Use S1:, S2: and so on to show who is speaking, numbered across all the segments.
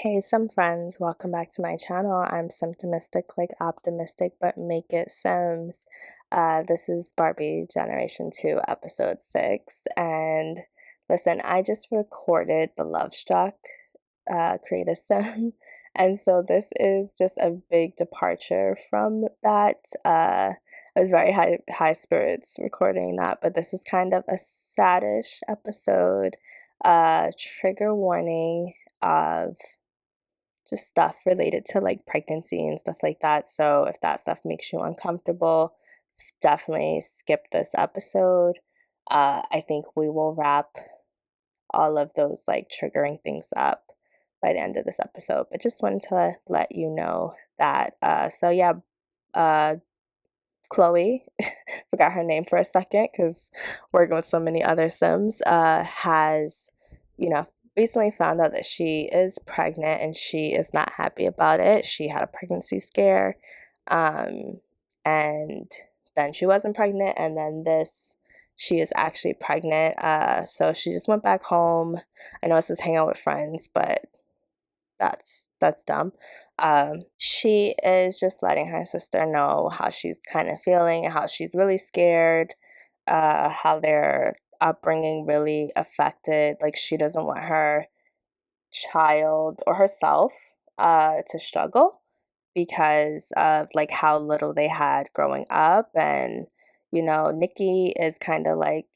S1: Hey, some friends, welcome back to my channel. I'm Symptomistic like optimistic, but make it Sims. This is Barbie Generation 2, Episode 6. And listen, I just recorded the Love Struck Create a Sim. And so this is just a big departure from that. I was very high spirits recording that, but this is kind of a saddish episode. Trigger warning of just stuff related to like pregnancy and stuff like that. So if that stuff makes you uncomfortable, definitely skip this episode. I think we will wrap all of those like triggering things up by the end of this episode. But just wanted to let you know that. So yeah, uh, Chloe, forgot her name for a second because working with so many other Sims, has, you know, recently found out that she is pregnant and she is not happy about it. She had a pregnancy scare, um, and then she wasn't pregnant, and then she is actually pregnant. So she just went back home. I know it says hang out with friends, but that's dumb. She is just letting her sister know how she's kind of feeling, how she's really scared, how their upbringing really affected. Like she doesn't want her child or herself to struggle because of like how little they had growing up. And Nikki is kind of like,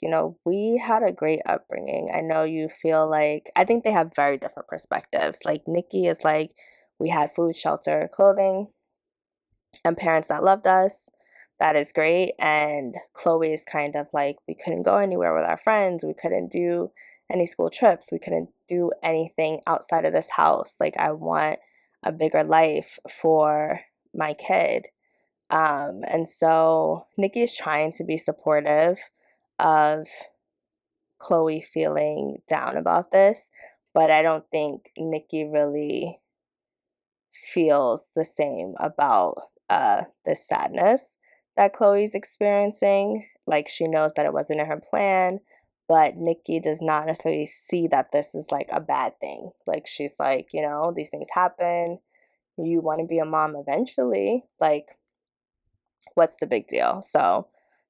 S1: we had a great upbringing. I know you feel like, I think they have very different perspectives. Like Nikki is like, we had food, shelter, clothing, and parents that loved us. That is great. And Chloe is kind of like, we couldn't go anywhere with our friends. We couldn't do any school trips. We couldn't do anything outside of this house. Like, I want a bigger life for my kid. And so Nikki is trying to be supportive of Chloe feeling down about this, but I don't think Nikki really feels the same about this sadness that Chloe's experiencing. Like she knows that it wasn't in her plan, but Nikki does not necessarily see that this is like a bad thing. Like she's like, these things happen. You want to be a mom eventually. Like, what's the big deal? So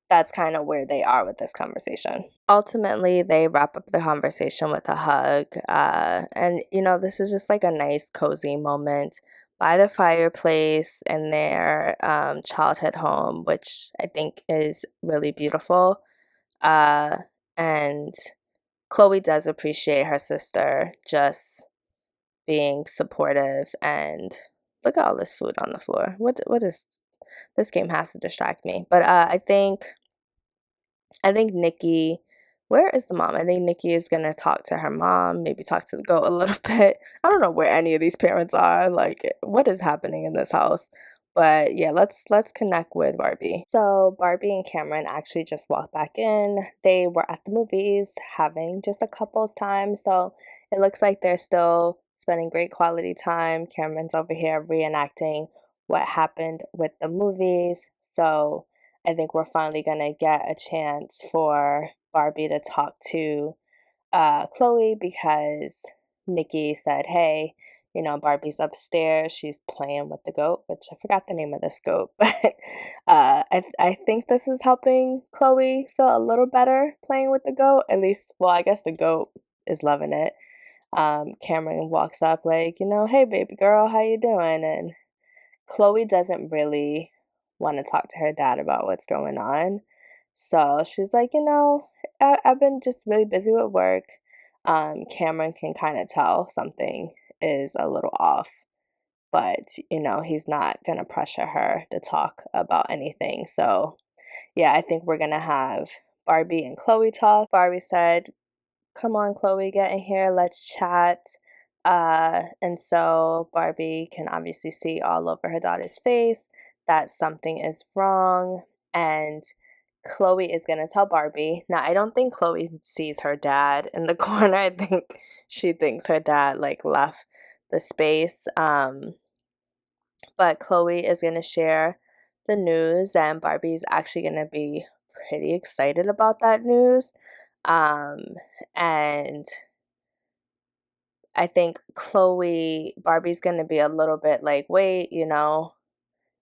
S1: that's kind of where they are with this conversation. Ultimately, they wrap up the conversation with a hug. And, this is just like a nice, cozy moment by the fireplace in their childhood home, which I think is really beautiful. And Chloe does appreciate her sister just being supportive. And look at all this food on the floor. What is this game has to distract me. But I think Nikki, where is the mom? I think Nikki is gonna talk to her mom, maybe talk to the goat a little bit. I don't know where any of these parents are. Like, what is happening in this house? But yeah, let's connect with Barbie. So Barbie and Cameron actually just walked back in. They were at the movies having just a couple's time. So it looks like they're still spending great quality time. Cameron's over here reenacting what happened with the movies. So I think we're finally gonna get a chance for Barbie to talk to Chloe because Nikki said, "Hey, Barbie's upstairs. She's playing with the goat," which I forgot the name of this goat, but I think this is helping Chloe feel a little better playing with the goat. At least, well, I guess the goat is loving it. Cameron walks up like, "Hey, baby girl, how you doing?" And Chloe doesn't really want to talk to her dad about what's going on. So she's like, I've been just really busy with work. Cameron can kind of tell something is a little off, but, he's not going to pressure her to talk about anything. So, yeah, I think we're going to have Barbie and Chloe talk. Barbie said, "Come on, Chloe, get in here. Let's chat." And so Barbie can obviously see all over her daughter's face that something is wrong. And Chloe is going to tell Barbie. Now, I don't think Chloe sees her dad in the corner. I think she thinks her dad like left the space. But Chloe is going to share the news, and Barbie's actually going to be pretty excited about that news. Um, and I think Barbie's gonna be a little bit like, wait,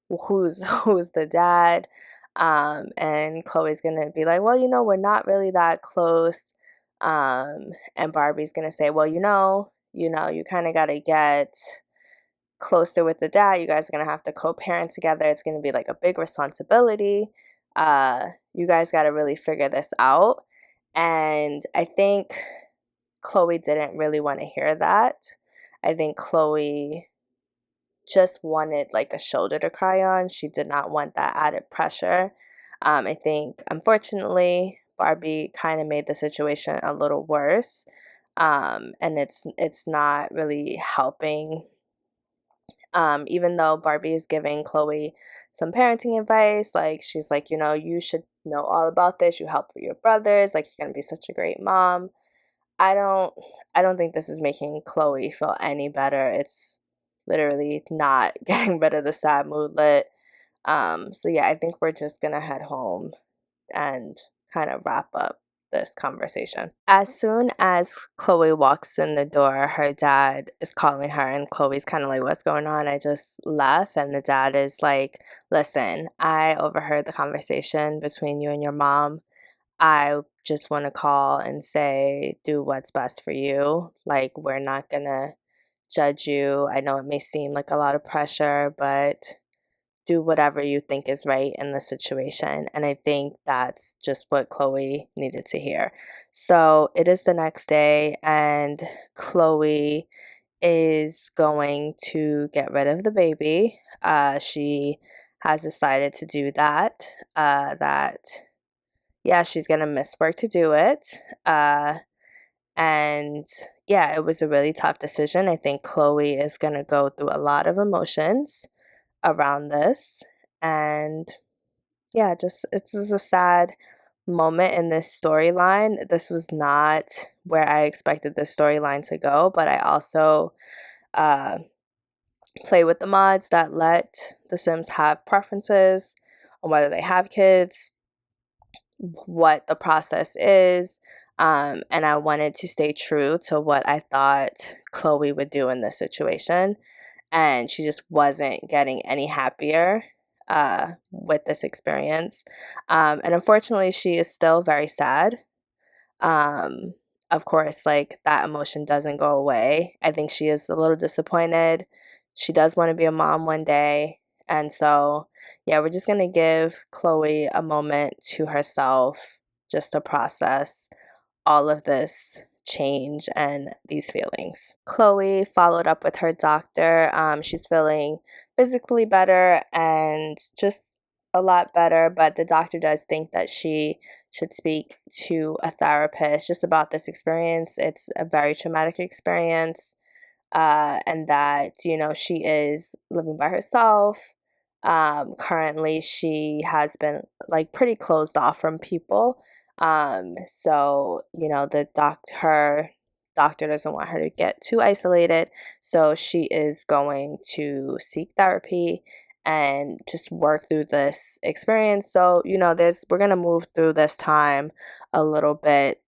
S1: who's who's the dad? And Chloe's gonna be like, well, we're not really that close. And Barbie's gonna say, well, you kind of gotta get closer with the dad. You guys are gonna have to co-parent together. It's gonna be like a big responsibility. You guys gotta really figure this out. And I think Chloe didn't really want to hear that. I think Chloe just wanted like a shoulder to cry on. She did not want that added pressure. I think, unfortunately, Barbie kind of made the situation a little worse, and it's not really helping. Even though Barbie is giving Chloe some parenting advice, like she's like, you should know all about this. You help with your brothers. Like you're gonna be such a great mom. I don't I don't think this is making Chloe feel any better. It's literally not getting rid of the sad moodlet. So yeah, I think we're just gonna head home and kind of wrap up this conversation. As soon as Chloe walks in the door, her dad is calling her, and Chloe's kind of like, what's going on? I just left. And the dad is like, listen, I overheard the conversation between you and your mom. I just want to call and say, do what's best for you. Like, we're not gonna judge you. I know it may seem like a lot of pressure, but do whatever you think is right in the situation. And I think that's just what Chloe needed to hear. So it is the next day, and Chloe is going to get rid of the baby. She has decided to do that. Yeah, she's gonna miss work to do it. And yeah, it was a really tough decision. I think Chloe is gonna go through a lot of emotions around this. And yeah, just it's just a sad moment in this storyline. This was not where I expected this storyline to go, but I also uh, play with the mods that let the Sims have preferences on whether they have kids, what the process is. And I wanted to stay true to what I thought Chloe would do in this situation. And she just wasn't getting any happier with this experience. And unfortunately, she is still very sad. Um, of course, like that emotion doesn't go away. I think she is a little disappointed. She does want to be a mom one day. And so, yeah, we're just going to give Chloe a moment to herself just to process all of this change and these feelings. Chloe followed up with her doctor. She's feeling physically better and just a lot better, but the doctor does think that she should speak to a therapist just about this experience. It's a very traumatic experience, and that, she is living by herself. Currently, she has been like pretty closed off from people. So, her doctor doesn't want her to get too isolated. So she is going to seek therapy and just work through this experience. So, we're gonna move through this time a little bit,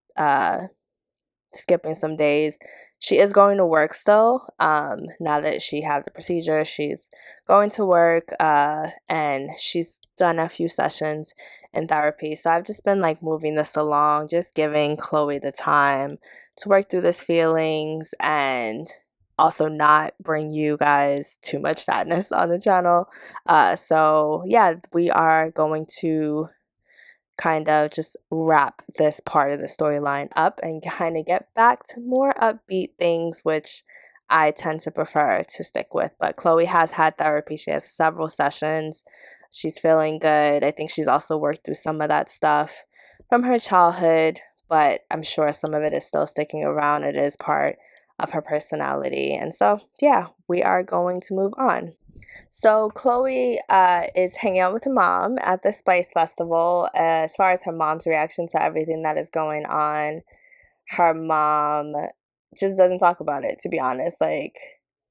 S1: skipping some days. She is going to work still. Now that she had the procedure, she's going to work, and she's done a few sessions in therapy. So I've just been like moving this along, just giving Chloe the time to work through these feelings and also not bring you guys too much sadness on the channel. So yeah, we are going to kind of just wrap this part of the storyline up and kind of get back to more upbeat things, which I tend to prefer to stick with. But Chloe has had therapy. She has several sessions. She's feeling good. I think she's also worked through some of that stuff from her childhood, but I'm sure some of it is still sticking around. It is part of her personality. And so, yeah, we are going to move on. So Chloe is hanging out with her mom at the Spice Festival. As far as her mom's reaction to everything that is going on, her mom just doesn't talk about it, to be honest. Like,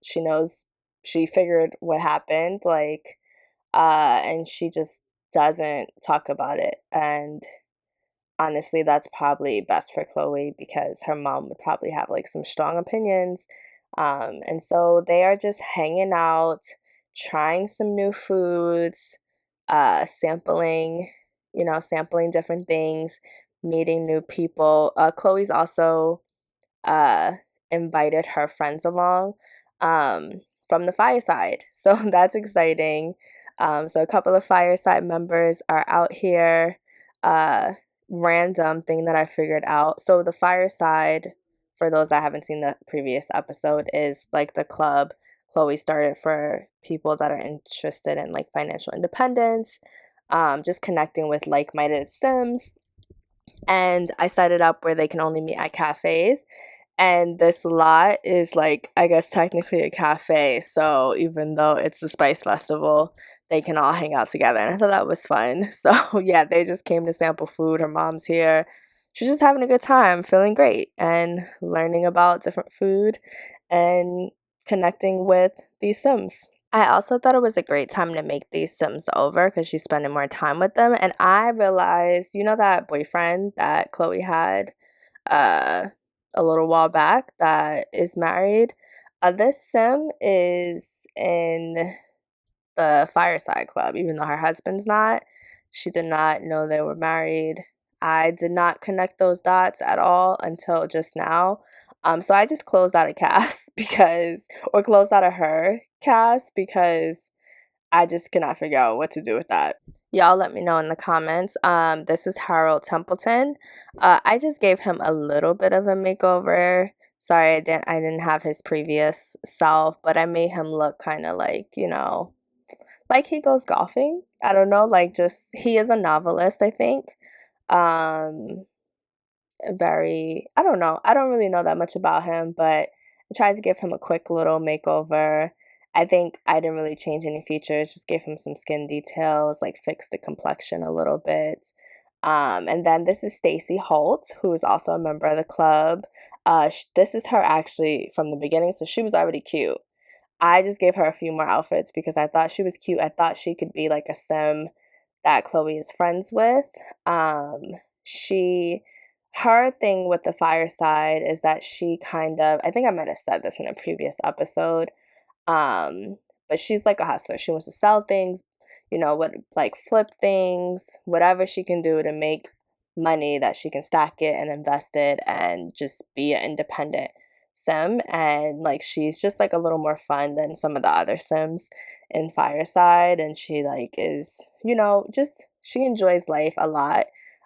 S1: she knows, she figured what happened, like, and she just doesn't talk about it. And honestly, that's probably best for Chloe because her mom would probably have like some strong opinions. And so they are just hanging out, trying some new foods, sampling, sampling different things, meeting new people. Chloe's also uh, invited her friends along um, from the fireside. So that's exciting. So a couple of fireside members are out here. Uh, Random thing that I figured out. So the fireside, for those that haven't seen the previous episode, is like the club Chloe started for people that are interested in like financial independence, just connecting with like-minded Sims. And I set it up where they can only meet at cafes. And this lot is like, I guess, technically a cafe. So even though it's the Spice Festival, they can all hang out together. And I thought that was fun. So yeah, they just came to sample food. Her mom's here. She's just having a good time, feeling great, and learning about different food and connecting with these Sims. I also thought it was a great time to make these Sims over because she's spending more time with them. And I realized, that boyfriend that Chloe had uh, a little while back that is married. This Sim is in the Fireside Club, even though her husband's not. She did not know they were married. I did not connect those dots at all until just now. So I just closed out a cast or closed out of her cast because I just cannot figure out what to do with that. Y'all let me know in the comments. This is Harold Templeton. I just gave him a little bit of a makeover. Sorry, I didn't have his previous self, but I made him look kind of like, like he goes golfing. I don't know, like just he is a novelist, I think. Um, I don't know. I don't really know that much about him, but I tried to give him a quick little makeover. I think I didn't really change any features, just gave him some skin details, like fixed the complexion a little bit. And then this is Stacy Holt, who is also a member of the club. This is her actually from the beginning, so she was already cute. I just gave her a few more outfits because I thought she was cute. I thought she could be like a sim that Chloe is friends with. Um, she, her thing with the fireside is that she kind of, I think I might have said this in a previous episode, um, but she's like a hustler. She wants to sell things, what like flip things, whatever she can do to make money that she can stack it and invest it and just be an independent sim. And like she's just like a little more fun than some of the other sims in Fireside. And she like is, just she enjoys life a lot.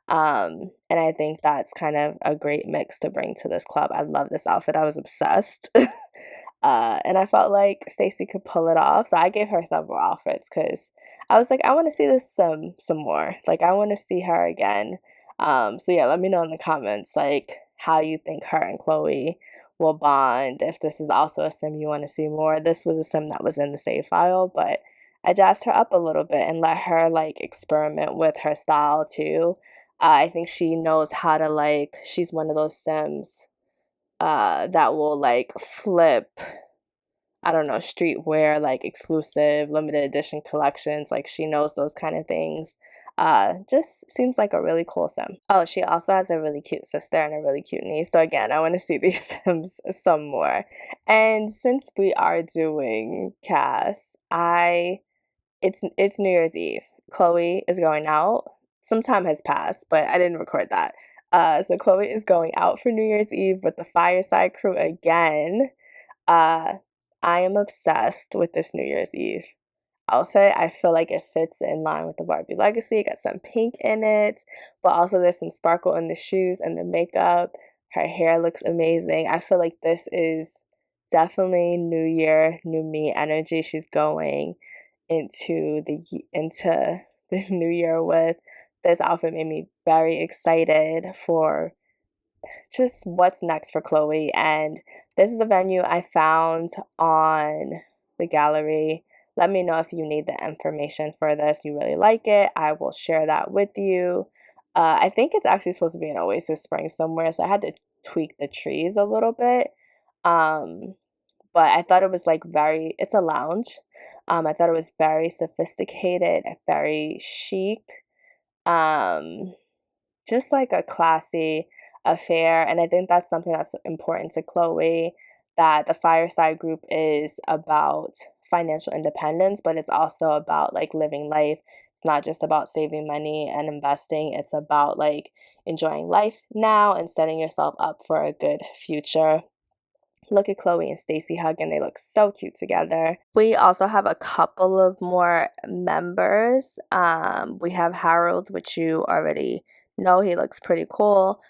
S1: And I think that's kind of a great mix to bring to this club. I love this outfit. I was obsessed. And I felt like Stacey could pull it off. So I gave her several outfits because I was like, I want to see this some more. Like I want to see her again. So yeah, let me know in the comments like how you think her and Chloe will bond. If this is also a sim you want to see more. This was a sim that was in the save file, but I jazzed her up a little bit and let her like experiment with her style too. I think she knows how to like. She's one of those sims that will like flip, I don't know, streetwear, like exclusive limited edition collections. Like she knows those kind of things. Just seems like a really cool sim. Oh, she also has a really cute sister and a really cute niece. So again, I want to see these sims some more. And since we are doing Cass, it's New Year's Eve. Chloe is going out. Some time has passed, but I didn't record that. So Chloe is going out for New Year's Eve with the Fireside crew again. Uh, I am obsessed with this New Year's Eve outfit. I feel like it fits in line with the Barbie Legacy. It got some pink in it, but also there's some sparkle in the shoes and the makeup. Her hair looks amazing. I feel like this is definitely New Year, new me energy. She's going into the new year with. This outfit made me very excited for just what's next for Chloe. And this is a venue I found on the gallery. Let me know if you need the information for this. You really like it. I will share that with you. I think it's actually supposed to be an Oasis Spring somewhere, so I had to tweak the trees a little bit. Um, but I thought it was like it's a lounge. I thought it was very sophisticated, very chic. Um, just like a classy affair. And I think that's something that's important to Chloe. that the fireside group is about financial independence, but it's also about like living life. It's not just about saving money and investing, it's about like enjoying life now and setting yourself up for a good future. Look at Chloe and Stacy hugging. They look so cute together. We also have a couple of more members. We have Harold, which you already know. He looks pretty cool.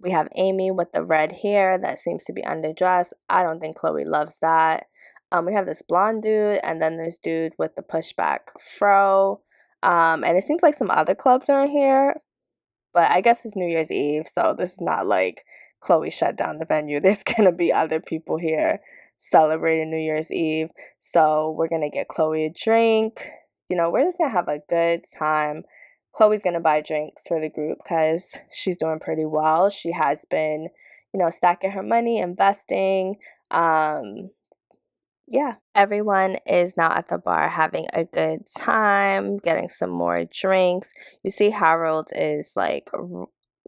S1: We have Amy with the red hair that seems to be underdressed. I don't think Chloe loves that. We have this blonde dude and then this dude with the pushback fro. And it seems like some other clubs are in here. But I guess it's New Year's Eve, so this is not like Chloe shut down the venue. There's gonna be other people here celebrating New Year's Eve. So we're gonna get Chloe a drink. You know, we're just gonna have a good time. Chloe's gonna buy drinks for the group because she's doing pretty well. She has been, you know, stacking her money, investing. Yeah, everyone is now at the bar having a good time, getting some more drinks. You see, Harold is like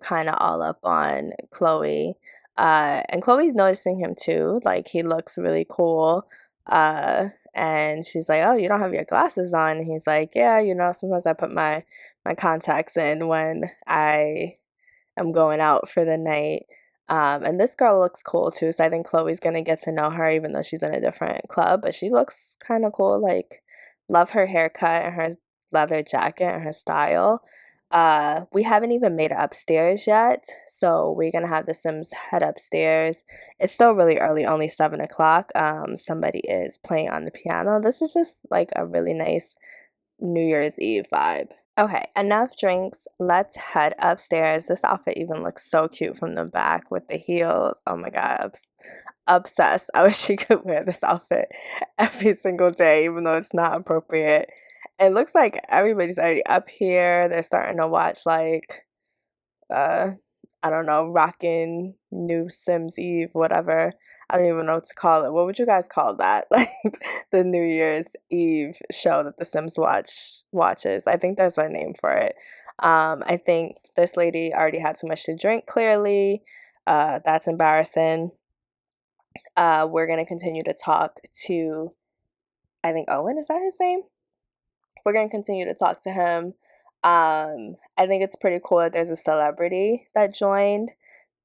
S1: kind of all up on Chloe, and Chloe's noticing him too. Like, he looks really cool. And she's like, "Oh, you don't have your glasses on." And he's like, "Yeah, you know, sometimes I put my contacts in when I'm going out for the night." And this girl looks cool too, so I think Chloe's gonna get to know her even though she's in a different club, but she looks kind of cool. Like, love her haircut and her leather jacket and her style. We haven't even made it upstairs yet, so we're gonna have the Sims head upstairs. It's still really early, only 7 o'clock. Somebody is playing on the piano. This is just like a really nice New Year's Eve vibe. Okay, enough drinks. Let's head upstairs. This outfit even looks so cute from the back with the heels. Oh my god, obsessed. I wish she could wear this outfit every single day, even though it's not appropriate. It looks like everybody's already up here. They're starting to watch like uh I don't know, rockin' New Sims Eve, whatever. I don't even know what to call it. What would you guys call that? Like the New Year's Eve show that the Sims watches. I think there's a name for it. I think this lady already had too much to drink, clearly. That's embarrassing. We're gonna continue to talk to, I think, Owen, is that his name? We're gonna continue to talk to him. I think it's pretty cool that there's a celebrity that joined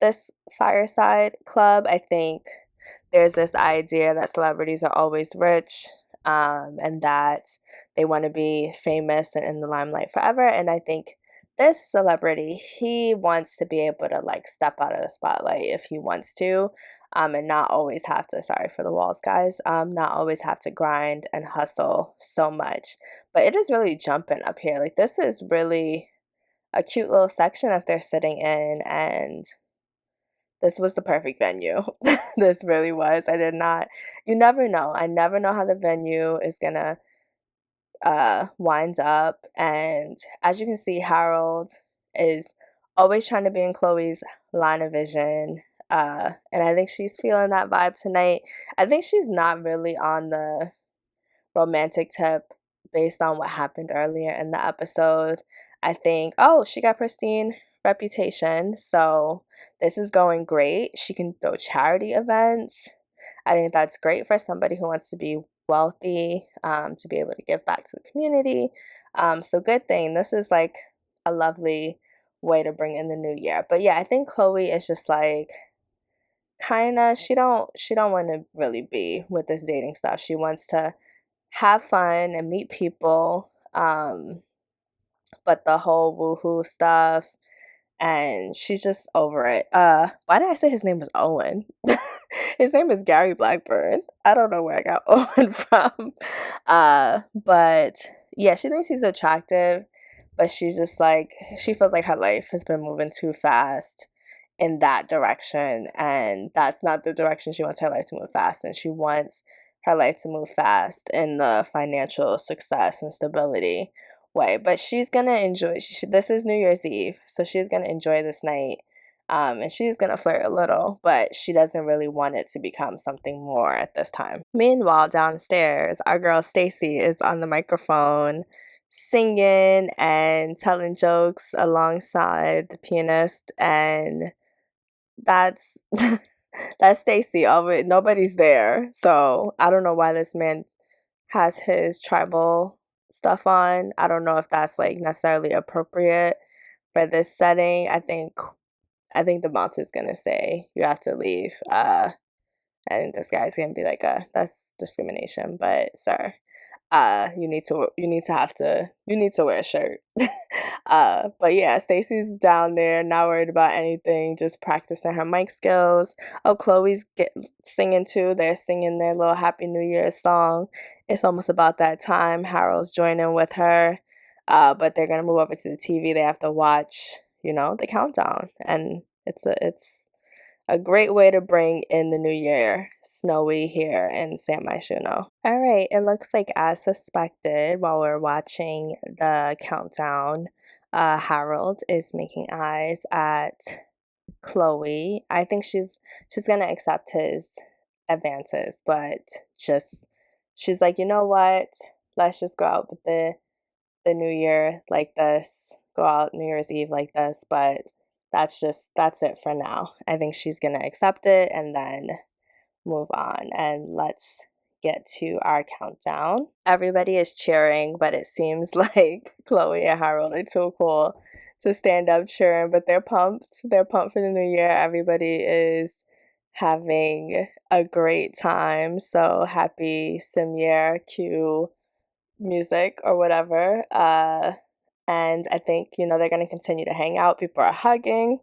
S1: this fireside club. I think there's this idea that celebrities are always rich, and that they want to be famous and in the limelight forever. And I think this celebrity, he wants to be able to like step out of the spotlight if he wants to, and not always have to, sorry for the walls, guys, not always have to grind and hustle so much. But it is really jumping up here. Like, this is really a cute little section that they're sitting in, and this was the perfect venue. This really was. I did not, you never know. I never know how the venue is gonna winds up. And as you can see, Harold is always trying to be in Chloe's line of vision. And I think she's feeling that vibe tonight. I think she's not really on the romantic tip based on what happened earlier in the episode. I think, oh, she got pristine reputation, so this is going great. She can throw charity events. I think that's great for somebody who wants to be wealthy, to be able to give back to the community. So good thing. This is like a lovely way to bring in the new year. But yeah, I think Chloe is just like kind of, she don't want to really be with this dating stuff. She wants to have fun and meet people. But the whole woohoo stuff, and she's just over it. Why did I say his name was Owen? His name is Gary Blackburn. I don't know where I got Owen from. But yeah, she thinks he's attractive, but she's just like, she feels like her life has been moving too fast in that direction, and that's not the direction she wants her life to move fast in. She wants her life to move fast in the financial success and stability way. But she's gonna enjoy, this is New Year's Eve, so she's gonna enjoy this night, and she's gonna flirt a little, but she doesn't really want it to become something more at this time. Meanwhile, downstairs, our girl Stacy is on the microphone singing and telling jokes alongside the pianist, and that's That's Stacy. Nobody's there. So I don't know why this man has his tribal stuff on. I don't know if that's like necessarily appropriate for this setting. I think the bouncer is gonna say you have to leave. I think this guy's gonna be like, that's discrimination, but sir, you need to wear a shirt. But yeah, Stacy's down there, not worried about anything, just practicing her mic skills. Oh, Chloe's singing too. They're singing their little Happy New Year song. It's almost about that time. Harold's joining with her. But they're gonna move over to the TV. They have to watch, the countdown, and it's a great way to bring in the new year, snowy here in San Myshuno. All right, it looks like as suspected, while we're watching the countdown, Harold is making eyes at Chloe. I think she's gonna accept his advances, but just she's like, you know what? Let's just go out with the new year like this, go out New Year's Eve like this, but that's it for now. I think she's gonna accept it and then move on. And let's get to our countdown. Everybody is cheering, but it seems like Chloe and Harold are too cool to stand up cheering, but they're pumped. They're pumped for the new year. Everybody is having a great time. So happy Simyear Q music or whatever. And I think, they're going to continue to hang out. People are hugging.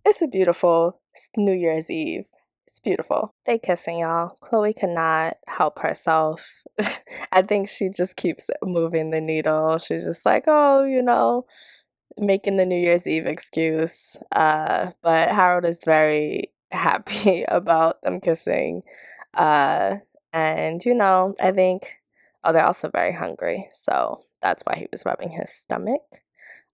S1: It's a beautiful New Year's Eve. It's beautiful. They kissing, y'all. Chloe cannot help herself. I think she just keeps moving the needle. She's just like, oh, making the New Year's Eve excuse. But Harold is very happy about them kissing. And, I think, oh, they're also very hungry. So that's why he was rubbing his stomach.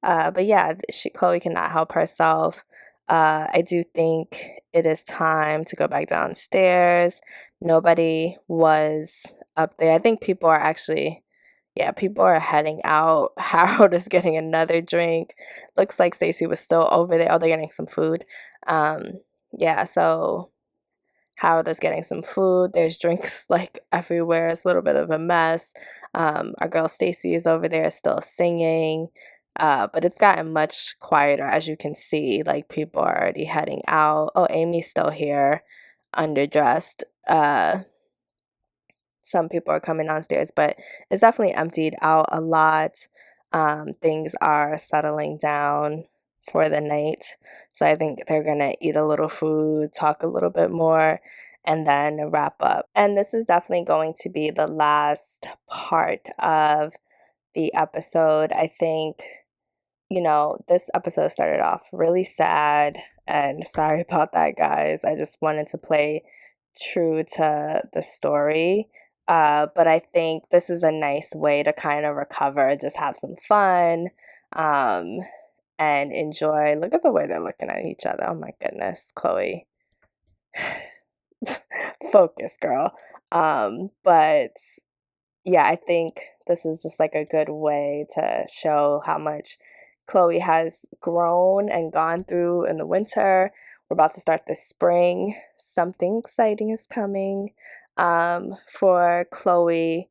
S1: But yeah, Chloe cannot help herself. I do think it is time to go back downstairs. Nobody was up there. I think people are heading out. Harold is getting another drink. Looks like Stacy was still over there. Oh, they're getting some food. Yeah, so Harold is getting some food. There's drinks like everywhere. It's a little bit of a mess. Our girl Stacy is over there still singing. But it's gotten much quieter, as you can see. Like, people are already heading out. Oh, Amy's still here, underdressed. Some people are coming downstairs, but it's definitely emptied out a lot. Things are settling down for the night. So I think they're going to eat a little food, talk a little bit more, and then wrap up. And this is definitely going to be the last part of the episode. I think, this episode started off really sad, and sorry about that, guys. I just wanted to play true to the story. But I think this is a nice way to kind of recover, just have some fun, and enjoy. Look at the way they're looking at each other. Oh my goodness, Chloe. Focus, girl. But yeah, I think this is just like a good way to show how much Chloe has grown and gone through in the winter. We're about to start the spring. Something exciting is coming for Chloe.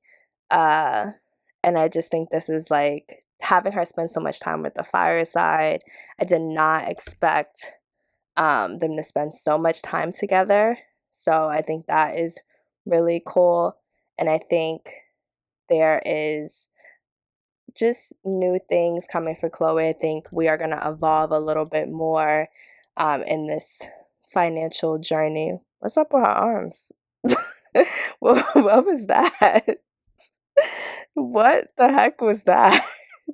S1: And I just think this is like having her spend so much time with the fireside. I did not expect them to spend so much time together. So I think that is really cool. And I think there is just new things coming for Chloe. I think we are going to evolve a little bit more in this financial journey. What's up with her arms? what was that? What the heck was that?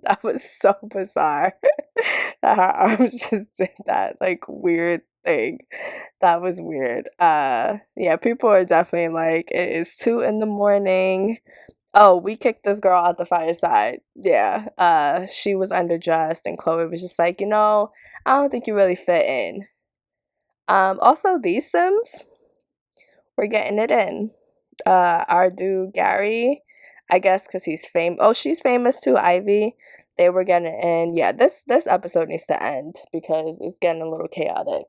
S1: That was so bizarre that her arms just did that like weird thing. That was weird. Yeah, people are definitely like, it is 2 a.m. Oh, we kicked this girl out the fireside. Yeah. She was underdressed and Chloe was just like, I don't think you really fit in. Also these Sims, we're getting it in. Our dude Gary, I guess because he's famous. Oh, she's famous too, Ivy. They were getting in. Yeah, this episode needs to end because it's getting a little chaotic.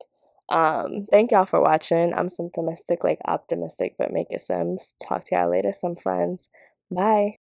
S1: Thank y'all for watching. I'm Symptomistic, like optimistic, but make it Sims. Talk to y'all later, some friends. Bye.